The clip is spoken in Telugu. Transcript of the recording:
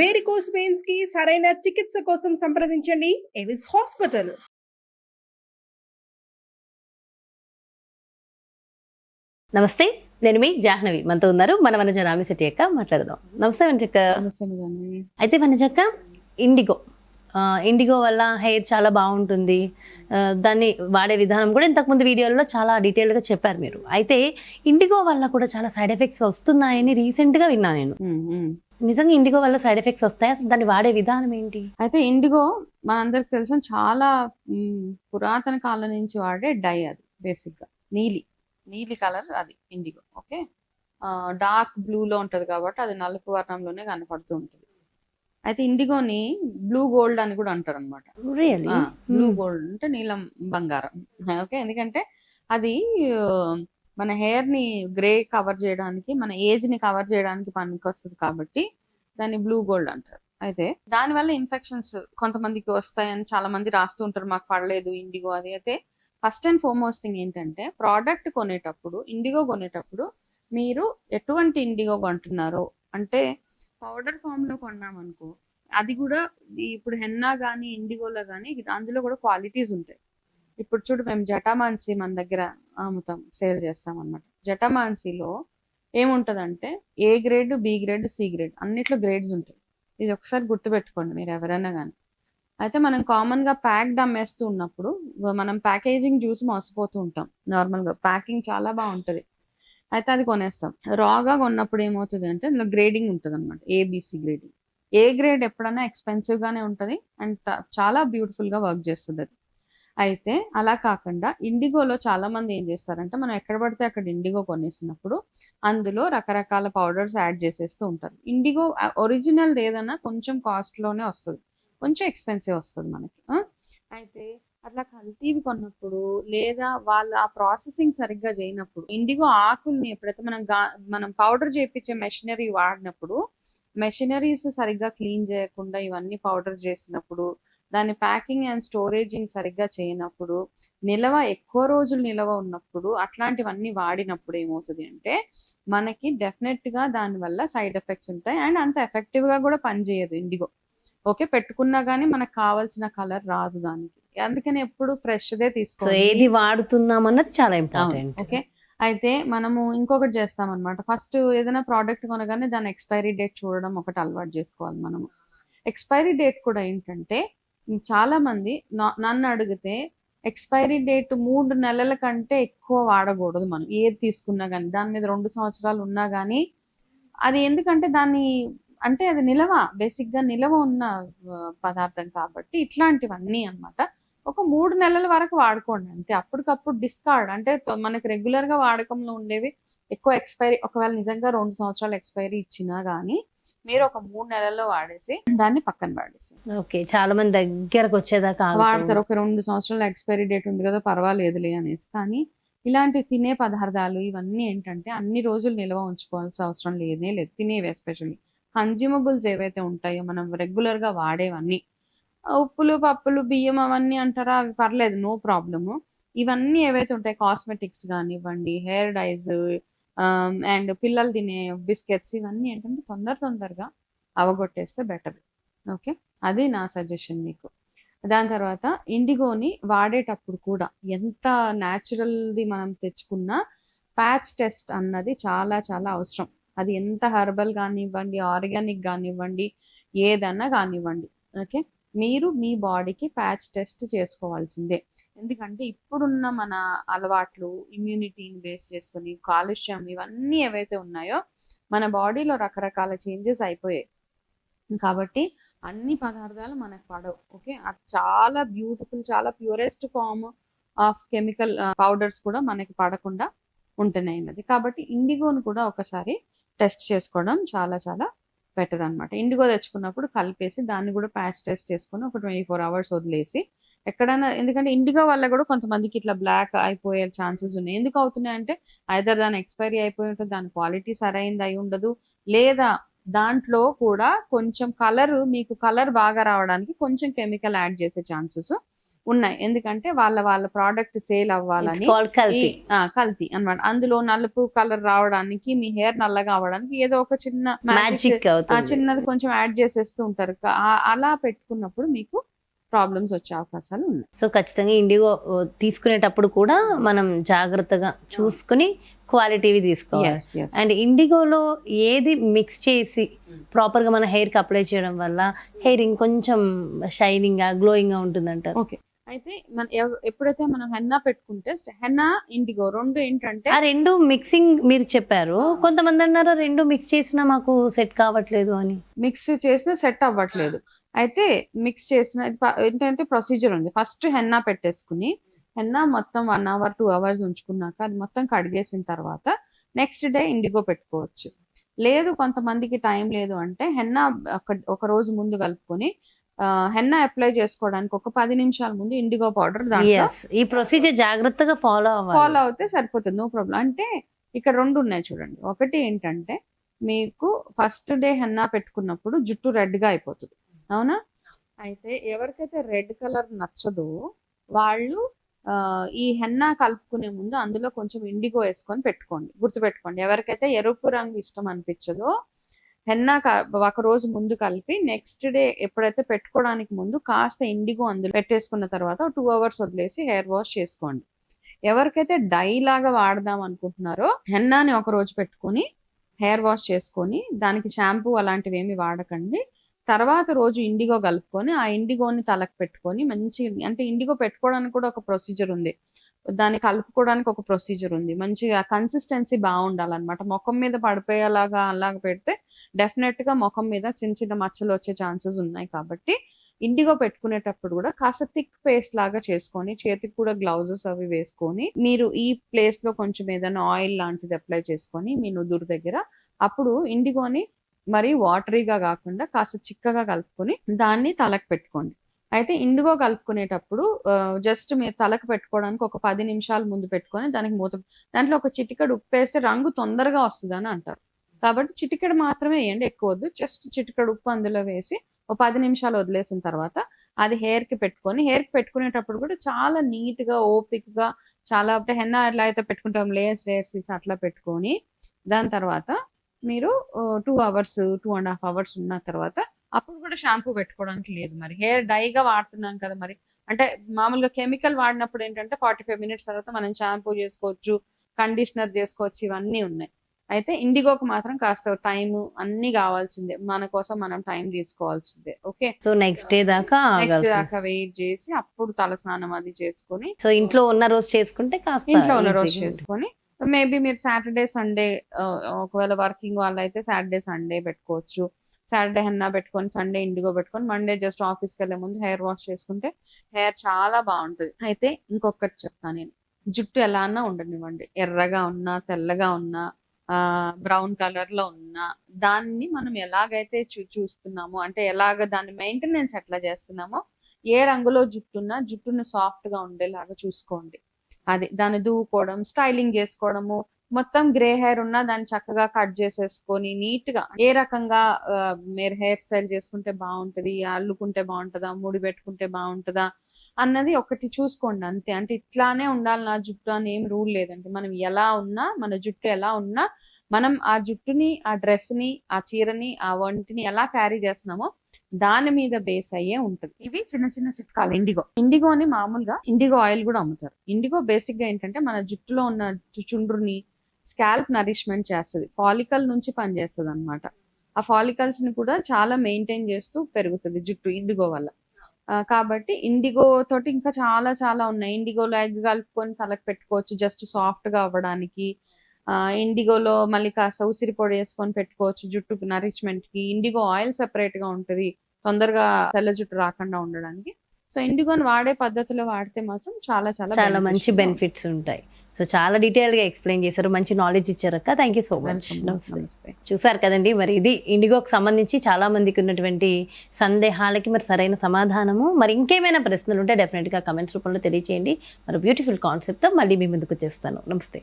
వేరికోస్ వెయిన్స్ కి సరైన చికిత్స కోసం సంప్రదించండి ఎవిస్ హాస్పిటల్. నమస్తే, నేను మీ జాహ్నవి. మనతో ఉన్నారు మన వనజ రామిశెట్టి అక్క. మాట్లాడదాం. నమస్తే వనజక్క. అయితే వనజక్క, ఇండిగో వల్ల హెయిర్ చాలా బాగుంటుంది, దాన్ని వాడే విధానం కూడా ఇంతకుముందు వీడియోలలో చాలా డీటెయిల్గా చెప్పారు మీరు. అయితే ఇండిగో వల్ల కూడా చాలా సైడ్ ఎఫెక్ట్స్ వస్తున్నాయని రీసెంట్గా విన్నా నేను. నిజంగా ఇండిగో వల్ల సైడ్ ఎఫెక్ట్స్ వస్తాయి? అసలు దాన్ని వాడే విధానం ఏంటి? అయితే ఇండిగో మనందరికి తెలిసిన చాలా పురాతన కాలం నుంచి వాడే డై. అది బేసిక్గా నీలి కలర్, అది ఇండిగో. ఓకే, డార్క్ బ్లూలో ఉంటుంది కాబట్టి అది నలుపు వర్ణంలోనే కనపడుతూ ఉంటుంది. అయితే ఇండిగోని బ్లూ గోల్డ్ అని కూడా అంటారు అనమాట. బ్లూ గోల్డ్ అంటే నీలం బంగారం. ఓకే, ఎందుకంటే అది మన హెయిర్ ని గ్రే కవర్ చేయడానికి, మన ఏజ్ ని కవర్ చేయడానికి పనికి వస్తుంది కాబట్టి దాన్ని బ్లూ గోల్డ్ అంటారు. అయితే దానివల్ల ఇన్ఫెక్షన్స్ కొంతమందికి వస్తాయని చాలా మంది రాస్తూ ఉంటారు, మాకు పడలేదు ఇండిగో అది. అయితే ఫస్ట్ అండ్ ఫార్మోస్ట్ థింగ్ ఏంటంటే, ప్రోడక్ట్ కొనేటప్పుడు, ఇండిగో కొనేటప్పుడు మీరు ఎటువంటి ఇండిగో కొంటున్నారో, అంటే పౌడర్ ఫామ్ లో కొన్నామనుకో, అది కూడా ఇప్పుడు హెన్నా కానీ ఇండిగోలో కానీ అందులో కూడా క్వాలిటీస్ ఉంటాయి. ఇప్పుడు చూడు, మేము జటామాన్సీ మన దగ్గర అమ్ముతాం, సేల్ చేస్తాం అనమాట. జటామాన్సీలో ఏముంటదంటే A grade, B grade, C grade, అన్నిట్లో గ్రేడ్స్ ఉంటాయి. ఇది ఒకసారి గుర్తుపెట్టుకోండి మీరు ఎవరైనా కానీ. అయితే మనం కామన్ గా ప్యాక్డ్ అమ్మేస్తూ ఉన్నప్పుడు మనం ప్యాకేజింగ్ చూసి మోసపోతూ ఉంటాం. నార్మల్ గా ప్యాకింగ్ చాలా బాగుంటది, అయితే అది కొనేస్తాం. రాగా కొన్నప్పుడు ఏమవుతుంది అంటే అందులో గ్రేడింగ్ ఉంటుంది అనమాట, ఏబిసి గ్రేడింగ్. ఏ గ్రేడ్ ఎప్పుడైనా ఎక్స్పెన్సివ్ గానే ఉంటుంది అండ్ చాలా బ్యూటిఫుల్ గా వర్క్ చేస్తుంది అది. అయితే అలా కాకుండా ఇండిగోలో చాలా మంది ఏం చేస్తారంటే, మనం ఎక్కడ పడితే అక్కడ ఇండిగో కొనేసినప్పుడు అందులో రకరకాల పౌడర్స్ యాడ్ చేసేస్తూ ఉంటారు. ఇండిగో ఒరిజినల్ ఏదైనా కొంచెం కాస్ట్ లోనే వస్తుంది, కొంచెం ఎక్స్పెన్సివ్ వస్తుంది మనకి. అయితే అట్లా కల్తీవి కొన్నప్పుడు, లేదా వాళ్ళు ఆ ప్రాసెసింగ్ సరిగ్గా చేయనప్పుడు, ఇండిగో ఆకుల్ని ఎప్పుడైతే మనం పౌడర్ చేయించే మెషినరీ వాడినప్పుడు, మెషినరీస్ సరిగ్గా క్లీన్ చేయకుండా ఇవన్నీ పౌడర్ చేసినప్పుడు, దాని ప్యాకింగ్ అండ్ స్టోరేజింగ్ సరిగ్గా చేయనప్పుడు, ఎక్కువ రోజులు నిల్వ ఉన్నప్పుడు, అట్లాంటివన్నీ వాడినప్పుడు ఏమవుతుంది అంటే మనకి డెఫినెట్ గా దానివల్ల సైడ్ ఎఫెక్ట్స్ ఉంటాయి. అండ్ అంత ఎఫెక్టివ్ గా కూడా పనిచేయదు ఇండిగో. ఓకే, పెట్టుకున్నా గానీ మనకు కావాల్సిన కలర్ రాదు దానికి. అందుకని ఎప్పుడు ఫ్రెష్ దే తీసుకోవాలి. ఏది వాడుతున్నాం అన్నది చాలా ఇంపార్టెంట్. ఓకే, అయితే మనము ఇంకొకటి చేస్తాం అనమాట. ఫస్ట్ ఏదైనా ప్రోడక్ట్ కొనగానే దాని ఎక్స్పైరీ డేట్ చూడడం ఒకటి అలవాటు చేసుకోవాలి మనము. ఎక్స్పైరీ డేట్ కూడా ఏంటంటే, చాలా మంది నన్ను అడిగితే ఎక్స్పైరీ డేట్ 3 నెలల కంటే ఎక్కువ వాడకూడదు మనం ఏది తీసుకున్నా కానీ. దాని మీద 2 సంవత్సరాలు ఉన్నా కానీ అది, ఎందుకంటే దాన్ని అంటే అది బేసిక్ గా నిలవ ఉన్న పదార్థం కాబట్టి ఇట్లాంటివన్నీ అన్నమాట ఒక 3 నెలల వరకు వాడుకోండి అంతే. అప్పటికప్పుడు డిస్కార్డ్, అంటే మనకి రెగ్యులర్ గా వాడకంలో ఉండేవి ఎక్కువ ఎక్స్పైరీ, ఒకవేళ నిజంగా 2 సంవత్సరాలు ఎక్స్పైరీ ఇచ్చినా గానీ మీరు ఒక 3 నెలల్లో వాడేసి దాన్ని పక్కన వాడేసి. ఓకే, చాలా మంది దగ్గరకు వచ్చేదాకా వాడతారు. ఒక 2 సంవత్సరాల ఎక్స్పైరీ డేట్ ఉంది కదా, పర్వాలేదులే అనేసి. కానీ ఇలాంటి తినే పదార్థాలు ఇవన్నీ ఏంటంటే అన్ని రోజులు నిల్వ ఉంచుకోవాల్సిన అవసరం లేదు. తినేవి ఎస్పెషల్లీ కన్జ్యూమబుల్స్ ఏవైతే ఉంటాయో, మనం రెగ్యులర్ గా వాడేవన్నీ, ఉప్పులు, పప్పులు, బియ్యం అవన్నీ అంటారా, అవి పర్లేదు, నో ప్రాబ్లము. ఇవన్నీ ఏవైతే ఉంటాయి, కాస్మెటిక్స్ కానివ్వండి, హెయిర్ డైస్ అండ్ పిల్లలు తినే బిస్కెట్స్, ఇవన్నీ ఏంటంటే తొందరగా అవగొట్టేస్తే బెటర్. ఓకే, అది నా సజెషన్ మీకు. దాని తర్వాత ఇండిగోని వాడేటప్పుడు కూడా ఎంత న్యాచురల్ది మనం తెచ్చుకున్నా ప్యాచ్ టెస్ట్ అన్నది చాలా చాలా అవసరం. అది ఎంత హెర్బల్ కానివ్వండి, ఆర్గానిక్ కానివ్వండి, ఏదన్నా కానివ్వండి. ఓకే, మీరు మీ బాడీకి ప్యాచ్ టెస్ట్ చేసుకోవాల్సిందే. ఎందుకంటే ఇప్పుడున్న మన అలవాట్లు, ఇమ్యూనిటీని బేస్ చేసుకుని, కాలుష్యం, ఇవన్నీ ఏవైతే ఉన్నాయో మన బాడీలో రకరకాల చేంజెస్ అయిపోయాయి. కాబట్టి అన్ని పదార్థాలు మనకు పడవు. ఓకే, అది చాలా బ్యూటిఫుల్, చాలా purest form of chemical powders కూడా మనకి పడకుండా ఉంటున్నాయి. కాబట్టి ఇండిగోను కూడా ఒకసారి టెస్ట్ చేసుకోవడం చాలా చాలా బెటర్ అనమాట. ఇండిగో తెచ్చుకున్నప్పుడు కలిపేసి దాన్ని కూడా ప్యాచ్ టెస్ట్ చేసుకుని ఒక 24 hours వదిలేసి ఎక్కడైనా, ఎందుకంటే ఇండిగో వల్ల కూడా కొంతమందికి ఇట్లా బ్లాక్ అయిపోయే ఛాన్సెస్ ఉన్నాయి. ఎందుకు అవుతున్నాయి అంటే ఐదర్ దాని ఎక్స్పైరీ అయిపోయి ఉంటుంది, దాని క్వాలిటీ సరైనది అయి ఉండదు, లేదా దాంట్లో కూడా కొంచెం మీకు కలర్ బాగా రావడానికి కొంచెం కెమికల్ యాడ్ చేసే ఛాన్సెస్ ఉన్నాయి. ఎందుకంటే వాళ్ళ ప్రోడక్ట్ సేల్ అవ్వాలని కల్తీ కల్తీ అన్నమాట. అందులో నలుపు కలర్ రావడానికి, మీ హెయిర్ నల్లగా అవ్వడానికి ఏదో ఒక చిన్న మ్యాజిక్ అవుతుంది. చిన్నది కొంచెం యాడ్ చేసేస్తూ ఉంటారు. అలా పెట్టుకున్నప్పుడు మీకు ప్రాబ్లమ్స్ వచ్చే అవకాశాలు ఉన్నాయి. సో ఖచ్చితంగా ఇండిగో తీసుకునేటప్పుడు కూడా మనం జాగ్రత్తగా చూసుకుని క్వాలిటీవి తీసుకోవాలి. అండ్ ఇండిగోలో ఏది మిక్స్ చేసి ప్రాపర్ గా మన హెయిర్ కి అప్లై చేయడం వల్ల హెయిర్ ఇంకొంచెం షైనింగ్ గా గ్లోయింగ్ గా ఉంటుందంటారు. ఓకే, అయితే మన ఎప్పుడైతే మనం హెన్నా పెట్టుకుంటే హెన్నా ఇండిగో రెండు ఏంటంటే ఆ రెండు మిక్సింగ్ మీరు చెప్పారు, కొంతమంది అన్నారు రెండు మిక్స్ చేసినా మాకు సెట్ కావట్లేదు అని. మిక్స్ చేసినా సెట్ అవ్వట్లేదు. అయితే మిక్స్ చేసిన ఏంటంటే ప్రొసీజర్ ఉంది. ఫస్ట్ హెన్నా పెట్టేసుకుని హెన్నా మొత్తం 1 hour 2 hours ఉంచుకున్నాక అది మొత్తం కడిగేసిన తర్వాత నెక్స్ట్ డే ఇండిగో పెట్టుకోవచ్చు. లేదు కొంతమందికి టైం లేదు అంటే హెన్నా ఒక రోజు ముందు కలుపుకొని హెన్నా అప్లై చేసుకోవడానికి ఒక 10 నిమిషాల ముందు ఇండిగో పౌడర్ ఈ ప్రొసీజర్ జాగ్రత్తగా ఫాలో అవుతే సరిపోతుంది, నో ప్రాబ్లం. అంటే ఇక్కడ రెండు ఉన్నాయి చూడండి. ఒకటి ఏంటంటే మీకు ఫస్ట్ డే హెన్నా పెట్టుకున్నప్పుడు జుట్టు రెడ్ గా అయిపోతుంది, అవునా? అయితే ఎవరికైతే రెడ్ కలర్ నచ్చదో వాళ్ళు ఈ హెన్నా కలుపుకునే ముందు అందులో కొంచెం ఇండిగో వేసుకొని పెట్టుకోండి. గుర్తుపెట్టుకోండి, ఎవరికైతే ఎరుపు రంగు ఇష్టం అనిపించదో హెన్నా ఒక రోజు ముందు కలిపి నెక్స్ట్ డే ఎప్పుడైతే పెట్టుకోవడానికి ముందు కాస్త ఇండిగో అందులో పెట్టేసుకున్న తర్వాత 2 hours వదిలేసి హెయిర్ వాష్ చేసుకోండి. ఎవరికైతే డై లాగా వాడదాం అనుకుంటున్నారో హెన్నాని ఒక రోజు పెట్టుకొని హెయిర్ వాష్ చేసుకొని దానికి షాంపూ అలాంటివి ఏమి వాడకండి. తర్వాత రోజు ఇండిగో కలుపుకొని ఆ ఇండిగోని తలకు పెట్టుకొని మంచి, అంటే ఇండిగో పెట్టుకోవడానికి కూడా ఒక ప్రొసీజర్ ఉంది, దాన్ని కలుపుకోవడానికి ఒక ప్రొసీజర్ ఉంది. మంచిగా కన్సిస్టెన్సీ బాగుండాలన్నమాట. ముఖం మీద పడిపోయేలాగా అలాగ పెడితే డెఫినెట్ గా ముఖం మీద చిన్న చిన్న మచ్చలు వచ్చే ఛాన్సెస్ ఉన్నాయి. కాబట్టి ఇండిగో పెట్టుకునేటప్పుడు కూడా కాస్త థిక్ పేస్ట్ లాగా చేసుకొని చేతికి కూడా గ్లౌజెస్ అవి వేసుకొని మీరు ఈ ప్లేస్ లో కొంచెం ఏదైనా ఆయిల్ లాంటిది అప్లై చేసుకొని మీ నుదురు దగ్గర అప్పుడు ఇండిగోని మరి వాటరీగా కాకుండా కాస్త చిక్కగా కలుపుకొని దాన్ని తలకు పెట్టుకోండి. అయితే ఇండిగో కలుపుకునేటప్పుడు జస్ట్ మీరు తలకు పెట్టుకోవడానికి ఒక 10 నిమిషాల ముందు పెట్టుకొని దానికి దాంట్లో ఒక చిటికెడు ఉప్పు వేస్తే రంగు తొందరగా వస్తుంది అని అంటారు. కాబట్టి చిటికెడు మాత్రమే వేయండి, ఎక్కువ వద్దు. జస్ట్ చిటికెడు ఉప్పు అందులో వేసి ఒక 10 నిమిషాలు వదిలేసిన తర్వాత అది హెయిర్ కి పెట్టుకునేటప్పుడు కూడా చాలా నీట్ గా ఓపిక్ గా చాలా హెన్నా ఎట్లా అయితే పెట్టుకుంటాం లేయర్స్ తీసి అట్లా పెట్టుకొని దాని తర్వాత మీరు 2 hours 2.5 hours ఉన్న తర్వాత అప్పుడు కూడా షాంపూ పెట్టుకోవడానికి లేదు. మరి హెయిర్ డైగా వాడుతున్నాం కదా, మరి అంటే మామూలుగా కెమికల్ వాడినప్పుడు ఏంటంటే 45 minutes తర్వాత మనం షాంపూ చేసుకోవచ్చు, కండిషనర్ చేసుకోవచ్చు, ఇవన్నీ ఉన్నాయి. అయితే ఇండిగోకి మాత్రం కాస్త టైం అన్ని కావాల్సిందే, మన కోసం మనం టైం తీసుకోవాల్సిందే. ఓకే, సో నెక్స్ట్ డే దాకా వెయిట్ చేసి అప్పుడు తలస్నానం అది చేసుకొని, సో ఇంట్లో ఉన్న రోజు చేసుకుంటే ఇంట్లో ఉన్న రోజు చేసుకొని మేబీ మీరు సాటర్డే సండే ఒకవేళ వర్కింగ్ వాళ్ళు అయితే సాటర్డే సండే పెట్టుకోవచ్చు. సాటర్డే హెన్నా పెట్టుకొని సండే ఇండిగో పెట్టుకొని మండే జస్ట్ ఆఫీస్కి వెళ్ళే ముందు హెయిర్ వాష్ చేసుకుంటే హెయిర్ చాలా బాగుంటుంది. అయితే ఇంకొకటి చెప్తాను నేను, జుట్టు ఎలా అన్నా ఉండనివ్వండి, ఎర్రగా ఉన్నా తెల్లగా ఉన్నా బ్రౌన్ కలర్ లో ఉన్నా దాన్ని మనం ఎలాగైతే చూస్తున్నామో, అంటే ఎలాగ దాన్ని మెయింటెనెన్స్ ఎట్లా చేస్తున్నామో, ఏ రంగులో జుట్టున్నా జుట్టును సాఫ్ట్ గా ఉండేలాగా చూసుకోండి. అది దాన్ని దువ్వుకోవడం, స్టైలింగ్ చేసుకోవడము, మొత్తం గ్రే హెయిర్ ఉన్నా దాన్ని చక్కగా కట్ చేసేసుకొని నీట్ గా ఏ రకంగా మీరు హెయిర్ స్టైల్ చేసుకుంటే బాగుంటది, అల్లుకుంటే బాగుంటుందా, ముడి పెట్టుకుంటే బాగుంటుందా అన్నది ఒకటి చూసుకోండి అంతే. అంటే ఇట్లానే ఉండాలి నా జుట్టు అని ఏం రూల్ లేదండి. మనం ఎలా ఉన్నా, మన జుట్టు ఎలా ఉన్నా మనం ఆ జుట్టుని, ఆ డ్రెస్ ని, ఆ చీరని, ఆ వంటిని ఎలా క్యారీ చేస్తున్నామో దాని మీద బేస్ అయ్యే ఉంటుంది. ఇవి చిన్న చిన్న చిట్కాలు. ఇండిగోని మామూలుగా ఇండిగో ఆయిల్ కూడా అమ్ముతారు. ఇండిగో బేసిక్ గా ఏంటంటే మన జుట్టులో ఉన్న చుండ్రుని, స్కాల్ప్ నరిష్మెంట్ చేస్తుంది, ఫాలికల్ నుంచి పనిచేస్తుంది అనమాట. ఆ ఫాలికల్స్ ని కూడా చాలా మెయింటైన్ చేస్తూ పెరుగుతుంది జుట్టు ఇండిగో వల్ల. కాబట్టి ఇండిగో తోటి ఇంకా చాలా చాలా ఉన్నాయి. ఇండిగోలో ఎగ్ కలుపుకొని తలకు పెట్టుకోవచ్చు జస్ట్ సాఫ్ట్ గా అవ్వడానికి. ఇండిగోలో మళ్ళీ కాస్త ఉసిరి పొడి వేసుకొని పెట్టుకోవచ్చు జుట్టుకు నరిష్మెంట్ కి. ఇండిగో ఆయిల్ సెపరేట్ గా ఉంటుంది తొందరగా తెల్ల జుట్టు రాకుండా ఉండడానికి. సో ఇండిగోని వాడే పద్ధతిలో వాడితే మాత్రం చాలా చాలా చాలా మంచి బెనిఫిట్స్ ఉంటాయి. సో చాలా డీటెయిల్ గా ఎక్స్ప్లెయిన్ చేశారు, మంచి నాలెడ్జ్ ఇచ్చారక్క. Thank you so much. చూసారు కదండి, మరి ఇది ఇండిగోకి సంబంధించి చాలా మందికి ఉన్నటువంటి సందేహాలకి మరి సరైన సమాధానము. మరి ఇంకేమైనా ప్రశ్నలు ఉంటే డెఫినెట్ గా కమెంట్స్ రూపంలో తెలియచేయండి. మరి బ్యూటిఫుల్ కాన్సెప్ట్ తో మళ్ళీ మీ ముందుకు చేస్తాను. నమస్తే.